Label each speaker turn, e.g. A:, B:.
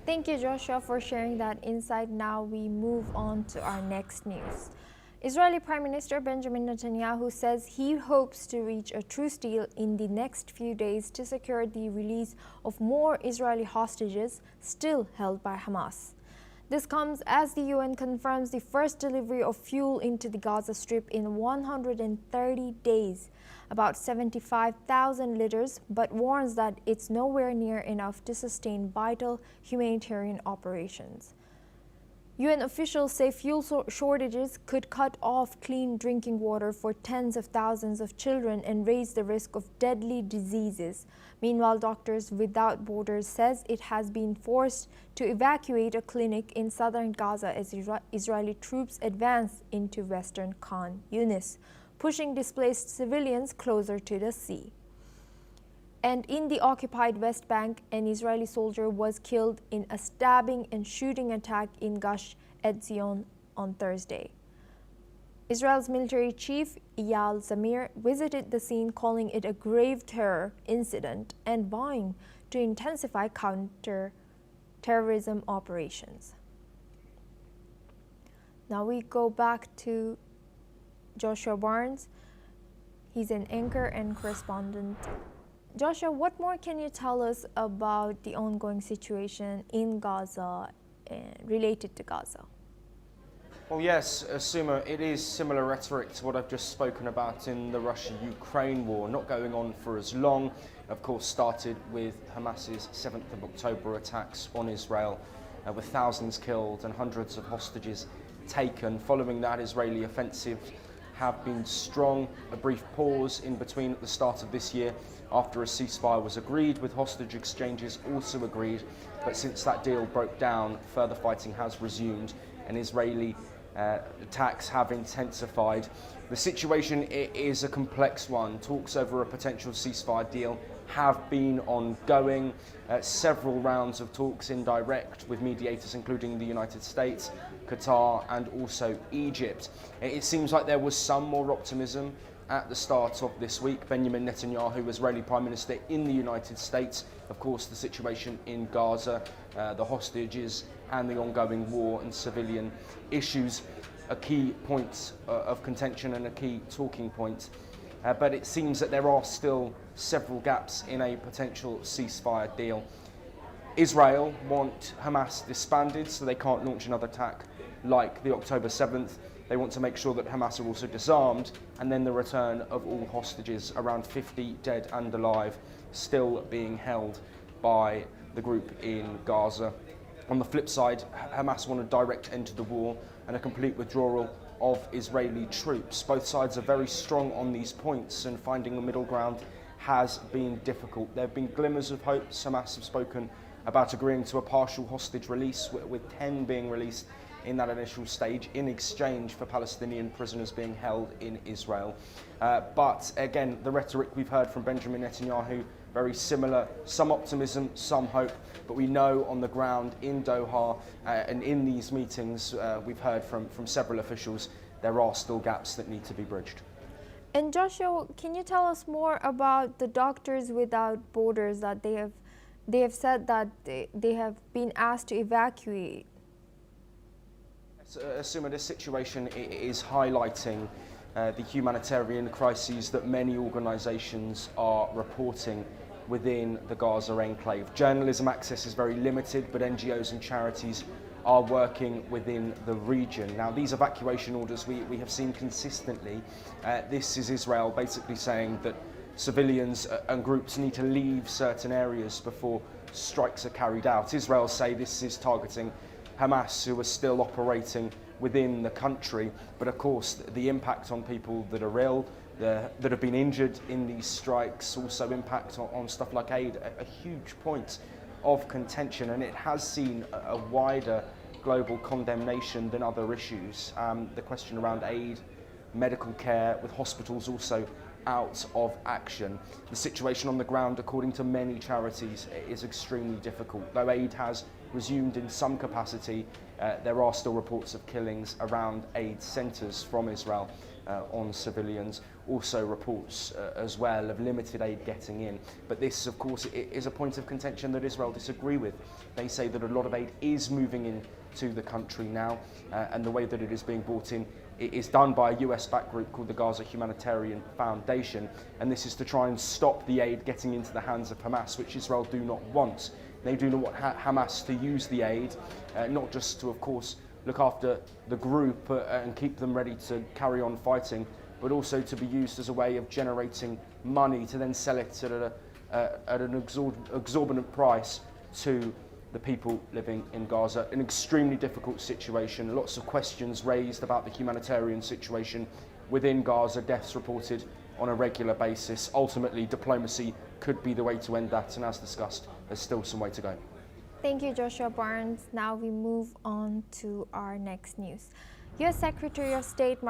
A: Thank you, Joshua, for sharing that insight. Now we move on to our next news. Israeli Prime Minister Benjamin Netanyahu says he hopes to reach a truce deal in the next few days to secure the release of more Israeli hostages still held by Hamas. This comes as the UN confirms the first delivery of fuel into the Gaza Strip in 130 days, about 75,000 liters, but warns that it's nowhere near enough to sustain vital humanitarian operations. UN officials say fuel shortages could cut off clean drinking water for tens of thousands of children and raise the risk of deadly diseases. Meanwhile, Doctors Without Borders says it has been forced to evacuate a clinic in southern Gaza as Israeli troops advance into western Khan Yunis, pushing displaced civilians closer to the sea. And in the occupied West Bank, an Israeli soldier was killed in a stabbing and shooting attack in Gush Etzion on Thursday. Israel's military chief, Eyal Zamir, visited the scene, calling it a grave terror incident and vowing to intensify counter-terrorism operations. Now we go back to Joshua Barnes. He's an anchor and correspondent. Joshua, what more can you tell us about the ongoing situation in Gaza related to Gaza?
B: Well, yes, Suma, it is similar rhetoric to what I've just spoken about in the Russia-Ukraine war, not going on for as long. Of course, started with Hamas's 7th of October attacks on Israel, with thousands killed and hundreds of hostages taken. Following that, Israeli offensives have been strong. A brief pause in between at the start of this year after a ceasefire was agreed, with hostage exchanges also agreed. But since that deal broke down, further fighting has resumed and Israeli attacks have intensified. The situation is a complex one. Talks over a potential ceasefire deal have been ongoing. Several rounds of talks indirect with mediators including the United States, Qatar and also Egypt. It seems like there was some more optimism at the start of this week. Benjamin Netanyahu, Israeli Prime Minister in the United States, of course the situation in Gaza, the hostages and the ongoing war and civilian issues are key points of contention and a key talking point. But it seems that there are still several gaps in a potential ceasefire deal. Israel want Hamas disbanded so they can't launch another attack like the October 7th. They want to make sure that Hamas are also disarmed, and then the return of all hostages, around 50 dead and alive, still being held by the group in Gaza. On the flip side, Hamas want a direct end to the war and a complete withdrawal of Israeli troops. Both sides are very strong on these points, and finding a middle ground has been difficult. There have been glimmers of hope. Hamas have spoken about agreeing to a partial hostage release, with 10 being released in that initial stage in exchange for Palestinian prisoners being held in Israel. But again, the rhetoric we've heard from Benjamin Netanyahu, very similar, some optimism, some hope, but we know on the ground in Doha and in these meetings we've heard from several officials, there are still gaps that need to be bridged.
A: And Joshua, can you tell us more about the Doctors Without Borders, that they have said that they have been asked to evacuate?
B: Assuming this situation is highlighting the humanitarian crises that many organisations are reporting within the Gaza enclave. Journalism access is very limited, but NGOs and charities are working within the region. Now, these evacuation orders we have seen consistently. This is Israel basically saying that civilians and groups need to leave certain areas before strikes are carried out. Israel say this is targeting Hamas, who are still operating within the country, but of course the impact on people that are ill, that have been injured in these strikes, also impact on stuff like aid, a huge point of contention, and it has seen a wider global condemnation than other issues. The question around aid, medical care, with hospitals also out of action. The situation on the ground, according to many charities, is extremely difficult. Though aid has resumed in some capacity, there are still reports of killings around aid centres from Israel. on civilians. Also reports as well of limited aid getting in. But this, of course, is a point of contention that Israel disagree with. They say that a lot of aid is moving into the country now, and the way that it is being brought in it is done by a US-backed group called the Gaza Humanitarian Foundation, and this is to try and stop the aid getting into the hands of Hamas, which Israel do not want. They do not want Hamas to use the aid, not just to, of course, look after the group and keep them ready to carry on fighting, but also to be used as a way of generating money to then sell it at an exorbitant price to the people living in Gaza. An extremely difficult situation, lots of questions raised about the humanitarian situation within Gaza, deaths reported on a regular basis. Ultimately, diplomacy could be the way to end that, and as discussed, there's still some way to go.
A: Thank you, Joshua Barnes. Now we move on to our next news. U.S. Secretary of State Mark